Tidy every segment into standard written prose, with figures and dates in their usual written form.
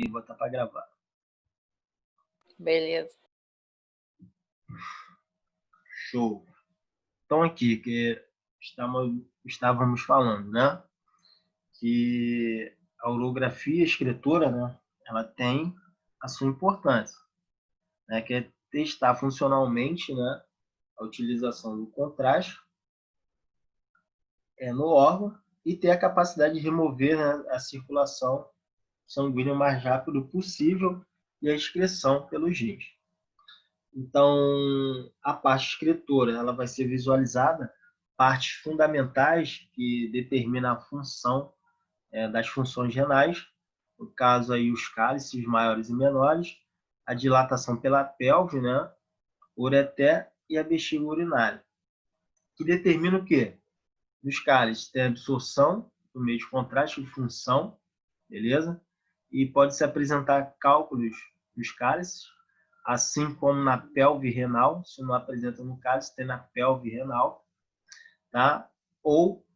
e botar para gravar. Beleza. Show. Então aqui, que estávamos falando, né? Que a orografia escritora, né? Ela tem a sua importância, né? Que é testar funcionalmente, né? A utilização do contraste no órgão e ter a capacidade de remover, né, a circulação sanguínea o mais rápido possível e a excreção pelos rins. Então, a parte excretora ela vai ser visualizada, partes fundamentais que determinam a função das funções renais, no caso aí os cálices maiores e menores, a dilatação pela pelve, né, ureter e a bexiga urinária, que determina o quê? Nos cálices tem a absorção do meio de contraste de função, beleza? E pode se apresentar cálculos nos cálices, assim como na pelve renal, se não apresenta no cálice, tem na pelve renal, tá? Ou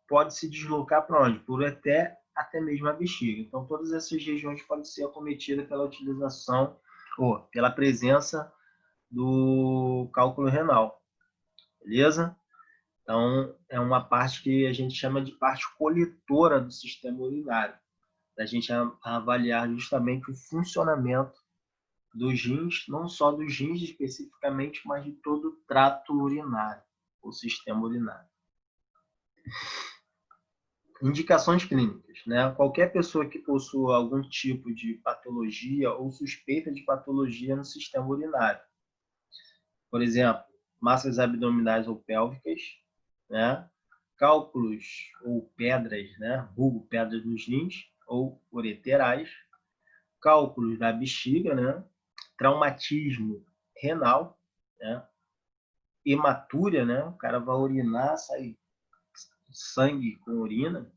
pode se deslocar para onde? Por até mesmo a bexiga. Então, todas essas regiões podem ser acometidas pela utilização ou pela presença do cálculo renal, beleza? Então, é uma parte que a gente chama de parte coletora do sistema urinário, da gente avaliar justamente o funcionamento dos rins, não só dos rins especificamente, mas de todo o trato urinário, o sistema urinário. Indicações clínicas, né? Qualquer pessoa que possua algum tipo de patologia ou suspeita de patologia no sistema urinário, por exemplo, massas abdominais ou pélvicas, né? Cálculos ou pedras, né? Vulgo pedras nos rins ou ureterais, cálculos da bexiga, né? Traumatismo renal, né? Hematúria, né? O cara vai urinar, sai sangue com urina,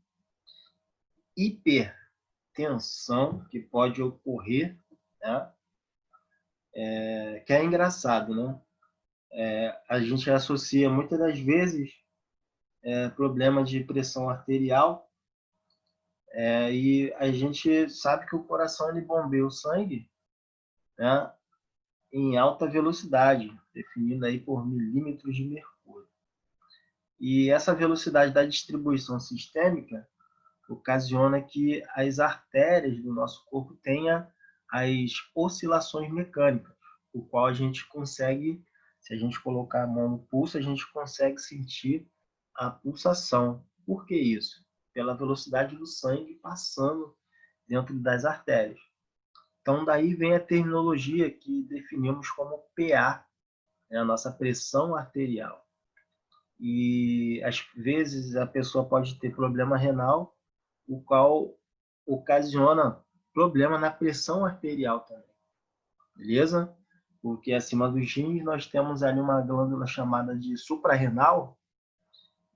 hipertensão que pode ocorrer, né? Que é engraçado, né? A gente associa muitas das vezes problema de pressão arterial e a gente sabe que o coração ele bombeia o sangue, né, em alta velocidade, definida aí por milímetros de mercúrio. E essa velocidade da distribuição sistêmica ocasiona que as artérias do nosso corpo tenham as oscilações mecânicas, o qual a gente consegue, se a gente colocar a mão no pulso, a gente consegue sentir a pulsação. Por que isso? Pela velocidade do sangue passando dentro das artérias. Então, daí vem a terminologia que definimos como PA, né, a nossa pressão arterial. E, às vezes, a pessoa pode ter problema renal, o qual ocasiona problema na pressão arterial também, beleza? Porque acima dos rins nós temos ali uma glândula chamada de suprarrenal,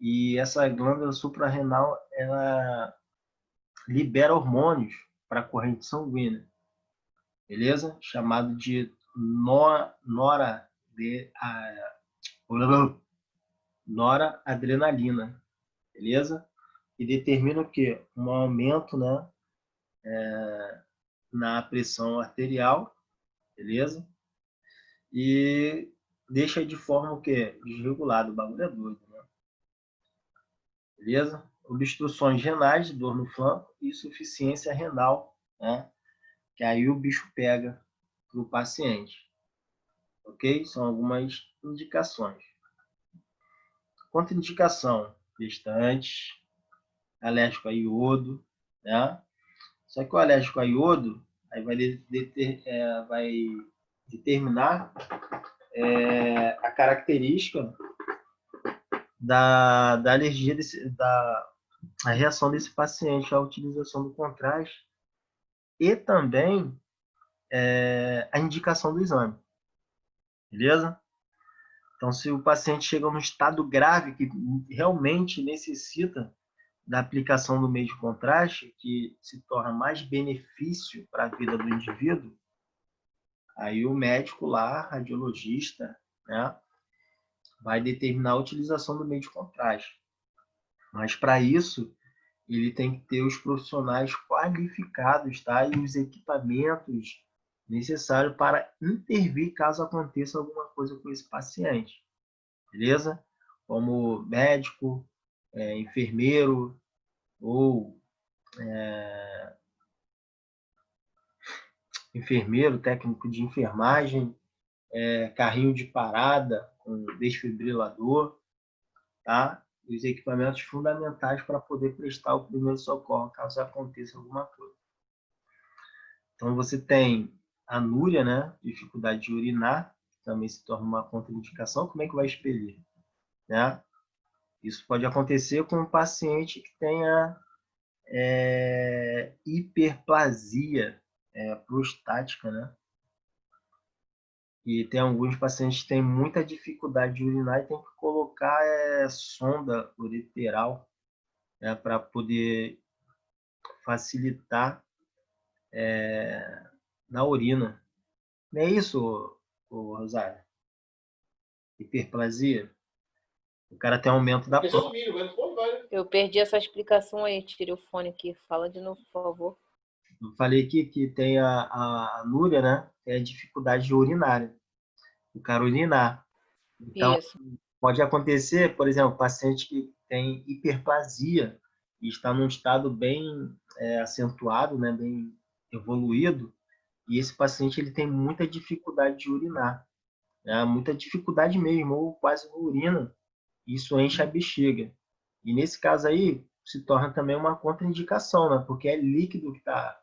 e essa glândula suprarrenal ela libera hormônios para a corrente sanguínea, beleza? Chamado de noradrenalina, beleza? E determina o quê? Um aumento, né, na pressão arterial, beleza? E deixa de forma o quê? Desregulada, o bagulho é doido, né? Beleza? Obstruções renais, dor no flanco e insuficiência renal, né? Que aí o bicho pega para o paciente. Ok? São algumas indicações. Contraindicação: gestante, alérgico a iodo, né? Só que o alérgico a iodo aí vai determinar a característica da alergia, a reação desse paciente à utilização do contraste e também a indicação do exame, beleza? Então, se o paciente chega num estado grave que realmente necessita da aplicação do meio de contraste, que se torna mais benefício para a vida do indivíduo, aí o médico lá, radiologista, né, vai determinar a utilização do meio de contraste. Mas para isso, ele tem que ter os profissionais qualificados, tá? E os equipamentos necessários para intervir caso aconteça alguma coisa com esse paciente, beleza? Como médico, enfermeiro ou enfermeiro, técnico de enfermagem, carrinho de parada com desfibrilador, tá? Os equipamentos fundamentais para poder prestar o primeiro socorro caso aconteça alguma coisa. Então, você tem anúria, né? Dificuldade de urinar, também se torna uma contraindicação. Como é que vai expelir? Né? Isso pode acontecer com um paciente que tenha hiperplasia prostática, né? E tem alguns pacientes que têm muita dificuldade de urinar e tem que colocar sonda ureteral, né, para poder facilitar na urina. Não é isso, Rosário? Hiperplasia? O cara tem aumento da próstata. Eu perdi essa explicação aí, tirei o fone aqui. Fala de novo, por favor. Eu falei que tem a anúria, né? É a dificuldade urinária. O cara urinar. Então, Isso. pode acontecer, por exemplo, paciente que tem hiperplasia e está num estado bem acentuado, né? Bem evoluído, e esse paciente ele tem muita dificuldade de urinar, né? Muita dificuldade mesmo, ou quase não urina. Isso enche a bexiga. E nesse caso aí, se torna também uma contraindicação, né? Porque é líquido que está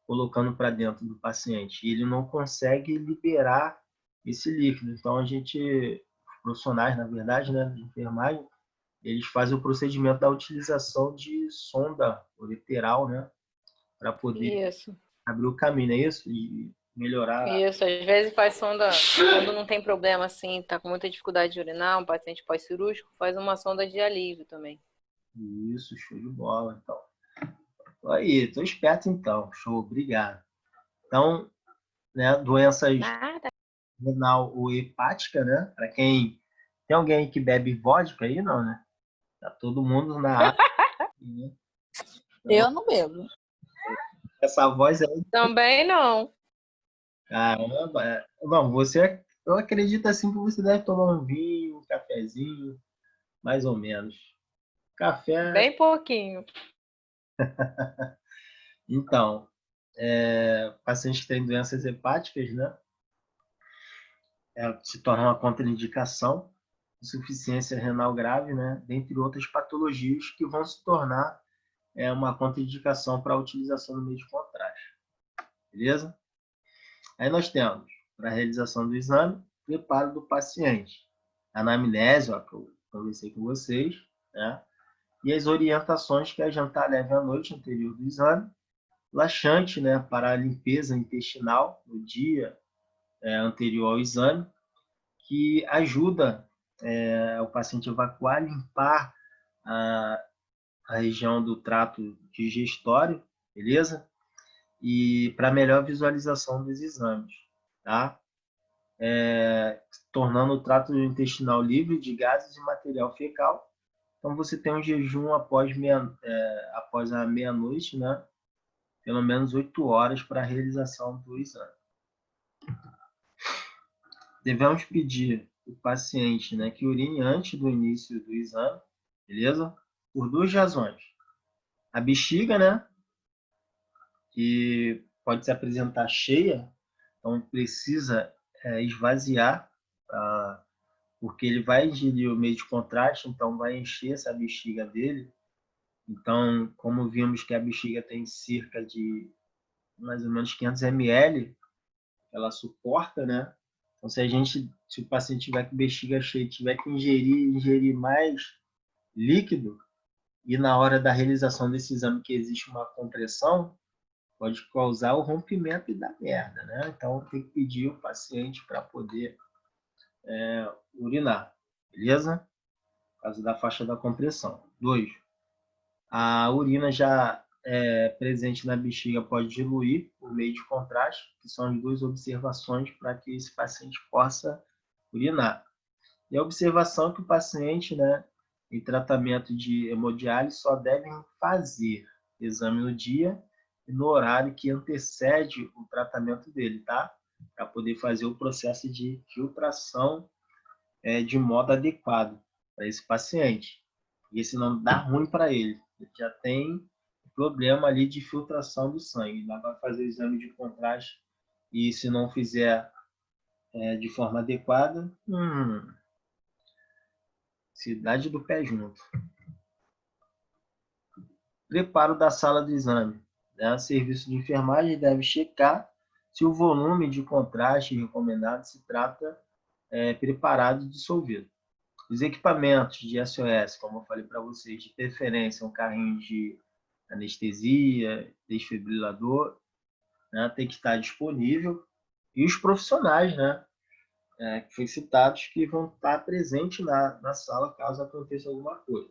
colocando para dentro do paciente. E ele não consegue liberar esse líquido. Então, os profissionais, na verdade, né, de enfermagem, eles fazem o procedimento da utilização de sonda ureteral, né? Para poder Isso. abrir o caminho, é isso? E melhorar. Isso, às vezes faz sonda, quando não tem problema assim, tá com muita dificuldade de urinar, um paciente pós-cirúrgico, faz uma sonda de alívio também. Isso, show de bola. Então, aí, tô esperto então. Show, obrigado. Então, né, doenças Nada. renal ou hepática, né? Para quem tem alguém que bebe vodka aí, não, né? Tá todo mundo na área, né? Então, Eu não bebo. essa voz aí, Também não. caramba. Não, você, eu acredito assim que você deve tomar um vinho, um cafezinho, mais ou menos. Café, Bem pouquinho. então, pacientes que têm doenças hepáticas, né? Se torna uma contraindicação, insuficiência renal grave, né? Dentre outras patologias que vão se tornar uma contraindicação para a utilização do meio de contraste. Beleza? Aí nós temos, para a realização do exame, preparo do paciente. Anamnese, ó, que eu conversei com vocês, né? E as orientações que é jantar leve à noite anterior do exame, laxante, né, para a limpeza intestinal no dia anterior ao exame, que ajuda o paciente a evacuar, limpar a região do trato digestório, beleza? E para melhor visualização dos exames, tá? Tornando o trato intestinal livre de gases e material fecal. Então, você tem um jejum após a meia-noite, né? Pelo menos 8 horas para a realização do exame. Devemos pedir o paciente, né, que urine antes do início do exame, beleza? Por duas razões. A bexiga, né, que pode se apresentar cheia, então precisa esvaziar, porque ele vai ingerir o meio de contraste, então vai encher essa bexiga dele. Então, como vimos que a bexiga tem cerca de mais ou menos 500 ml, ela suporta, né? Então, se o paciente tiver com bexiga cheia, tiver que ingerir mais líquido, e na hora da realização desse exame que existe uma compressão, pode causar o rompimento e dar merda, né? Então, tem que pedir o paciente para poder urinar, beleza? Por causa da faixa da compressão. 2. A urina já presente na bexiga pode diluir por meio de contraste, que são as duas observações para que esse paciente possa urinar. E a observação que o paciente, né, em tratamento de hemodiálise só devem fazer exame no dia e no horário que antecede o tratamento dele, tá? Para poder fazer o processo de filtração de modo adequado para esse paciente. Porque senão dá ruim para ele. Ele já tem problema ali de filtração do sangue. Dá para fazer o exame de contraste e se não fizer de forma adequada, cidade do pé junto. Preparo da sala do exame. O serviço de enfermagem deve checar se o volume de contraste recomendado se trata preparado e dissolvido. Os equipamentos de SOS, como eu falei para vocês, de preferência um carrinho de anestesia, desfibrilador, né, tem que estar disponível. E os profissionais, né, que foi citados, que vão estar presentes na sala caso aconteça alguma coisa.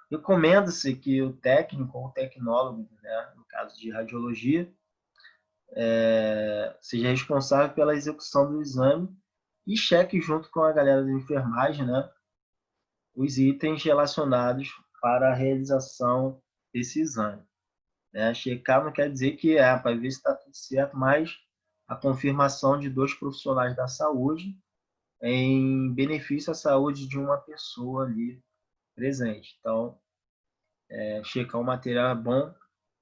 Recomenda-se que o técnico ou o tecnólogo, né, no caso de radiologia, seja responsável pela execução do exame e cheque junto com a galera da enfermagem, né, os itens relacionados para a realização desse exame. Checar não quer dizer que para ver se está tudo certo, mas a confirmação de 2 profissionais da saúde em benefício à saúde de uma pessoa ali presente. Então, checar o material é bom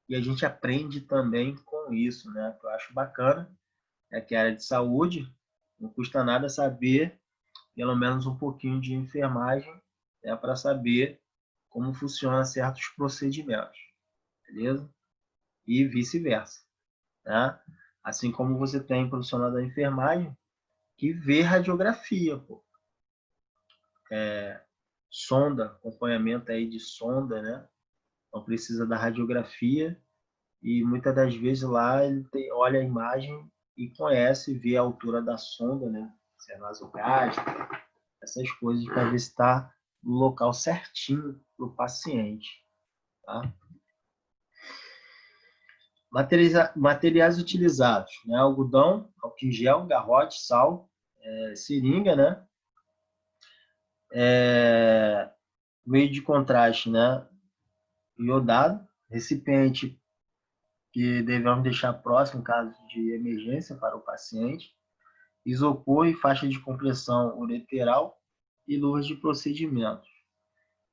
e a gente aprende também com isso, né? Que eu acho bacana, que a área de saúde não custa nada saber pelo menos um pouquinho de enfermagem, para saber como funciona certos procedimentos, beleza? E vice-versa, né? Assim como você tem profissional da enfermagem que vê radiografia, pô. Sonda, acompanhamento aí de sonda, né? Então precisa da radiografia e muitas das vezes lá ele olha a imagem e conhece, vê a altura da sonda, né? Se é nasogástrica, essas coisas para ver se está no local certinho para o paciente, tá? Materiais utilizados, né? Algodão, álcool em gel, garrote, sal, seringa, né? Meio de contraste, né? Iodado, recipiente que devemos deixar próximo em caso de emergência para o paciente, isopor e faixa de compressão ureteral e luvas de procedimento.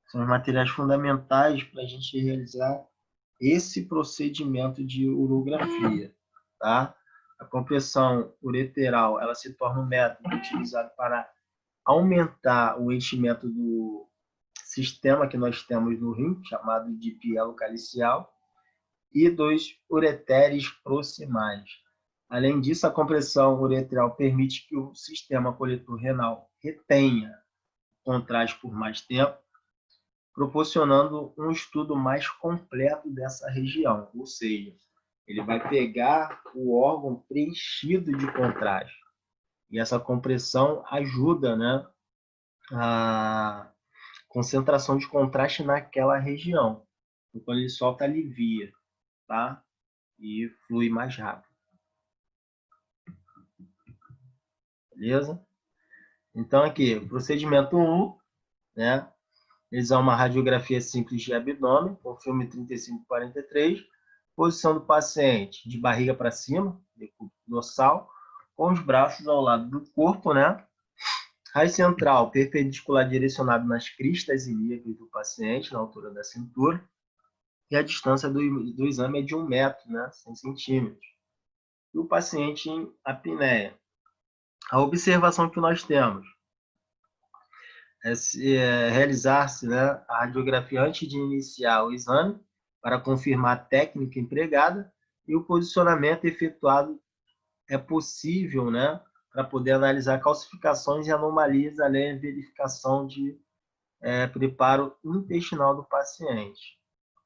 São os materiais fundamentais para a gente realizar esse procedimento de urografia, tá? A compressão ureteral, ela se torna um método utilizado para aumentar o enchimento do sistema que nós temos no rim, chamado de pielo calicial, e dos ureteres proximais. Além disso, a compressão ureteral permite que o sistema coletor renal retenha contraste por mais tempo, proporcionando um estudo mais completo dessa região, ou seja, ele vai pegar o órgão preenchido de contraste. E essa compressão ajuda, né, a concentração de contraste naquela região. Então, quando ele solta, alivia, tá? E flui mais rápido. Beleza? Então, aqui, procedimento 1, né? Realizar uma radiografia simples de abdômen, com filme 3543, posição do paciente de barriga para cima, decúbito dorsal, com os braços ao lado do corpo, né? Raiz central perpendicular direcionado nas cristas ilíacas do paciente, na altura da cintura, e a distância do exame é de 1 metro, né? 100 centímetros. E o paciente em apneia. A observação que nós temos realizar-se, né, a radiografia antes de iniciar o exame, para confirmar a técnica empregada, e o posicionamento efetuado é possível, né, para poder analisar calcificações e anomalias, além da verificação de preparo intestinal do paciente,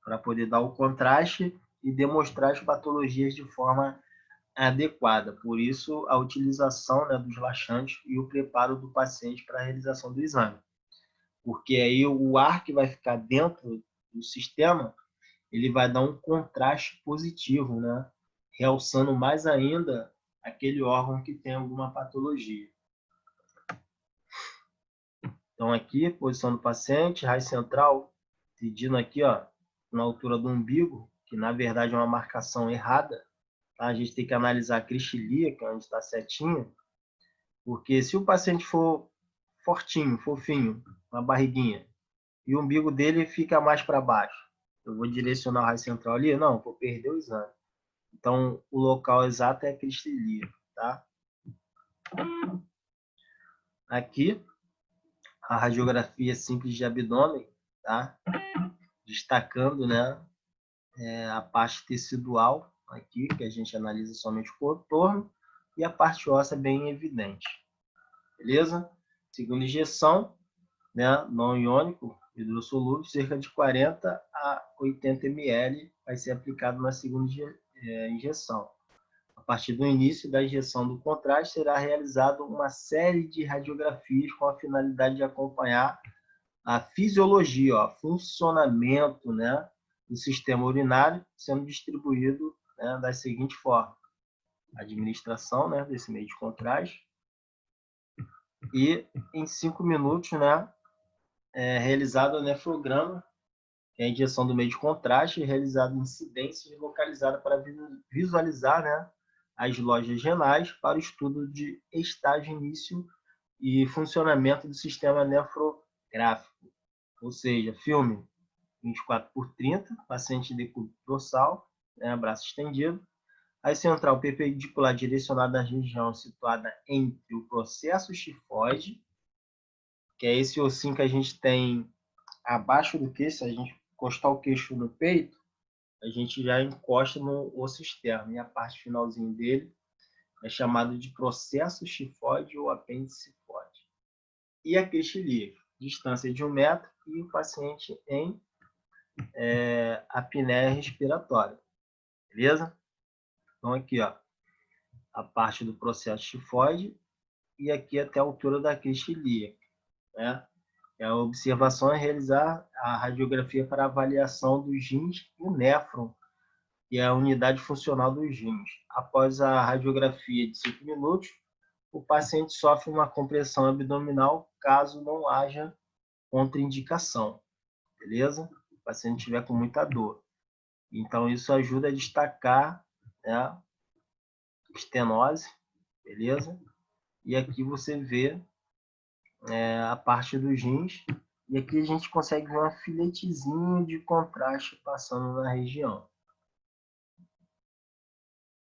para poder dar o contraste e demonstrar as patologias de forma adequada. Por isso, a utilização, né, dos laxantes e o preparo do paciente para a realização do exame. Porque aí o ar que vai ficar dentro do sistema, ele vai dar um contraste positivo, né? Realçando mais ainda aquele órgão que tem alguma patologia. Então, aqui, posição do paciente, raio central, pedindo aqui, ó, na altura do umbigo, que na verdade é uma marcação errada. Tá? A gente tem que analisar a crista ilíaca, onde está a setinha, porque se o paciente for fortinho, fofinho, uma barriguinha, e o umbigo dele fica mais para baixo, eu vou direcionar o raio central ali? Não, vou perder o exame. Então, o local exato é a crista ilíaca, tá? Aqui, a radiografia simples de abdômen, tá? Destacando, né, a parte tecidual aqui, que a gente analisa somente o contorno, e a parte óssea bem evidente. Beleza? Segunda injeção, né, não iônico, hidrossolúvel, cerca de 40 a 80 ml vai ser aplicado na segunda injeção. A partir do início da injeção do contraste, será realizada uma série de radiografias com a finalidade de acompanhar a fisiologia, ó, funcionamento, né, do sistema urinário, sendo distribuído, né, da seguinte forma: administração, né, desse meio de contraste, e em 5 minutos, né, realizado o nefrograma, que é a injeção do meio de contraste, realizado incidências localizadas para visualizar, né, as lojas renais para o estudo de estágio, início e funcionamento do sistema nefrográfico. Ou seja, filme 24/30, paciente de decúbito dorsal, né, braço estendido. A central perpendicular direcionada à região situada entre o processo xifoide, que é esse ossinho que a gente tem abaixo do queixo. Se a gente encostar o queixo no peito, a gente já encosta no osso externo. E a parte finalzinha dele é chamado de processo xifoide ou apêndice xifoide. E a crista ilíaca, distância de 1 metro, e o paciente em apneia respiratória. Beleza? Então, aqui, ó, a parte do processo xifoide e aqui até a altura da crista ilíaca, né? A observação é realizar a radiografia para avaliação dos rins e o néfron, que é a unidade funcional dos rins. Após a radiografia de 5 minutos, o paciente sofre uma compressão abdominal caso não haja contraindicação, beleza? O paciente estiver com muita dor. Então, isso ajuda a destacar, né, estenose, beleza? E aqui você vê a parte dos rins, e aqui a gente consegue ver um filetezinho de contraste passando na região.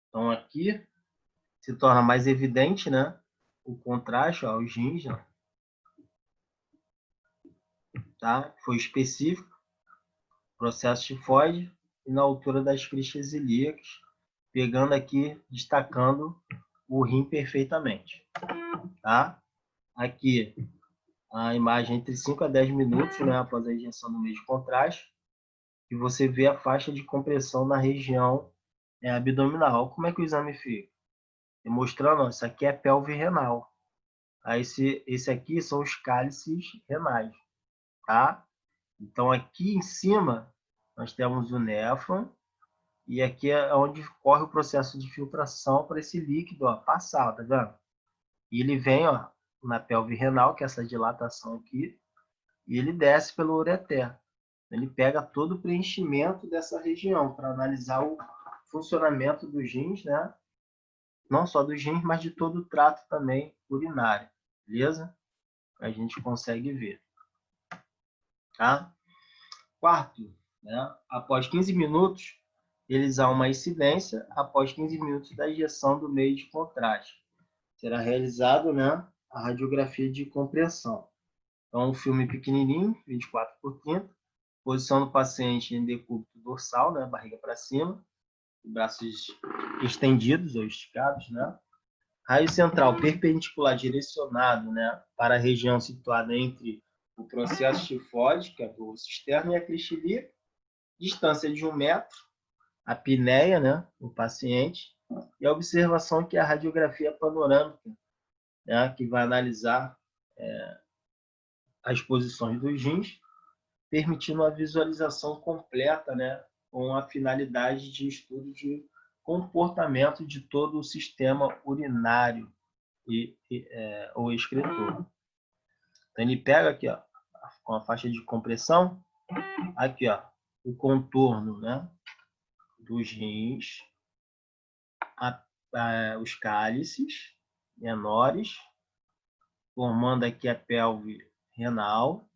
Então, aqui se torna mais evidente, né, o contraste, ó, os rins, ó, tá? Foi específico, processo tifoide, e na altura das cristas ilíacas, pegando aqui, destacando o rim perfeitamente, tá? Aqui, a imagem entre 5 a 10 minutos, né, após a injeção do meio de contraste, e você vê a faixa de compressão na região abdominal. Como é que o exame fica? Mostrando, ó, isso aqui é pelve renal. Aí esse aqui são os cálices renais, tá? Então, aqui em cima, nós temos o néfron, e aqui é onde corre o processo de filtração para esse líquido, ó, passar, tá vendo? E ele vem, ó, na pelve renal, que é essa dilatação aqui, e ele desce pelo ureter. Ele pega todo o preenchimento dessa região para analisar o funcionamento dos rins, né? Não só dos rins, mas de todo o trato também urinário, beleza? A gente consegue ver, tá? Quarto, né? Após 15 minutos, eles há uma incidência após 15 minutos da injeção do meio de contraste. Será realizado, né, a radiografia de compressão. Então, um filme pequenininho, 24/30, posição do paciente em decúbito dorsal, né, barriga para cima, braços estendidos ou esticados, né? Raio central perpendicular direcionado, né, para a região situada entre o processo xifoide, que é do osso externo, e a crista ilíaca, distância de 1 metro, a apneia, né, do paciente, e a observação que é a radiografia panorâmica, né, que vai analisar as posições dos rins, permitindo a visualização completa, né, com a finalidade de estudo de comportamento de todo o sistema urinário ou excretor. Então, ele pega aqui, ó, com a faixa de compressão, aqui, ó, o contorno, né, dos rins, os cálices menores, formando aqui a pelve renal,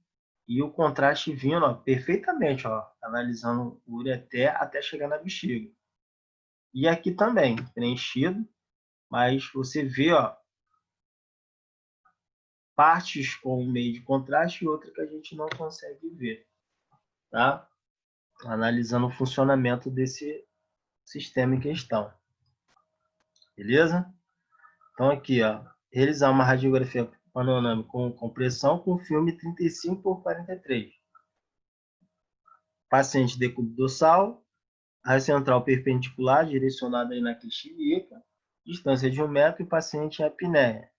e o contraste vindo, ó, perfeitamente, ó, analisando o ureter até chegar na bexiga. E aqui também, preenchido, mas você vê, ó, partes com meio de contraste e outra que a gente não consegue ver, tá? Analisando o funcionamento desse sistema em questão. Beleza? Então aqui, ó, realizar uma radiografia panorâmica com compressão com filme 35x43. Paciente decúbito dorsal, raio central perpendicular, direcionada aí na queixa ilíaca, distância de 1 metro e paciente em apneia.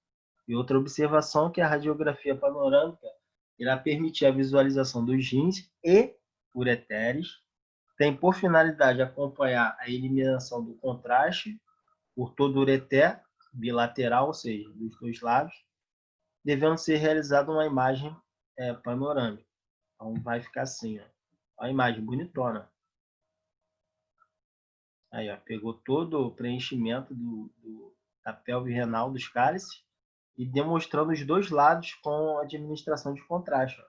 E outra observação que a radiografia panorâmica irá permitir a visualização dos rins e ureteres, tem por finalidade acompanhar a eliminação do contraste por todo o ureter bilateral, ou seja, dos dois lados, devendo ser realizada uma imagem panorâmica. Então vai ficar assim, ó. A imagem bonitona. Aí, ó, pegou todo o preenchimento da pelve renal dos cálices e demonstrando os dois lados com a administração de contraste, ó,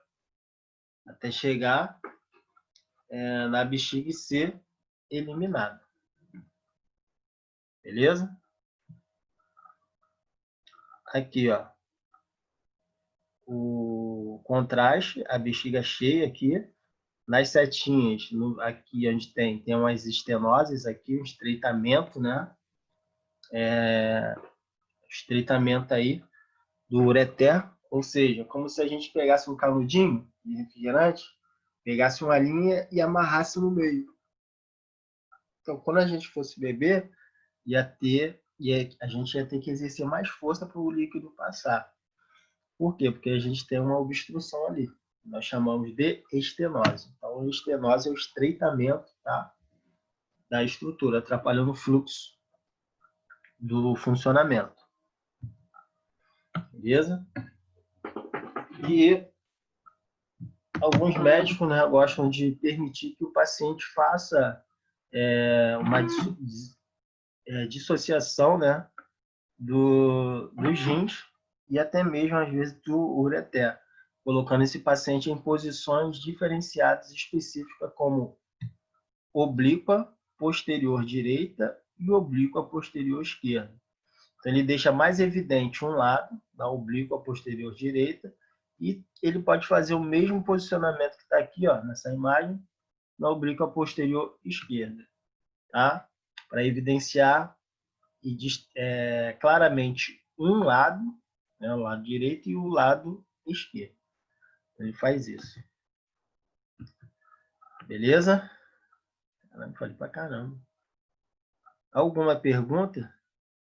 até chegar na bexiga e ser eliminado. Beleza? Aqui, ó, o contraste, a bexiga cheia aqui, nas setinhas, aqui onde tem umas estenoses aqui, um estreitamento, né? Estreitamento aí do ureter, ou seja, como se a gente pegasse um canudinho de refrigerante, pegasse uma linha e amarrasse no meio. Então, quando a gente fosse beber, a gente ia ter que exercer mais força para o líquido passar. Por quê? Porque a gente tem uma obstrução ali. Nós chamamos de estenose. Então, a estenose é o estreitamento, tá, da estrutura, atrapalhando o fluxo do funcionamento. Beleza? E alguns médicos, né, gostam de permitir que o paciente faça uma dissociação, né, dos rins e até mesmo, às vezes, do ureter, colocando esse paciente em posições diferenciadas específicas, como oblíqua posterior direita e oblíqua posterior esquerda. Então, ele deixa mais evidente um lado, da oblíqua posterior direita, e ele pode fazer o mesmo posicionamento que está aqui, ó, nessa imagem, na oblíqua posterior esquerda, tá? Para evidenciar claramente um lado, né, o lado direito e o lado esquerdo. Ele faz isso. Beleza? Caramba, falei pra caramba. Alguma pergunta?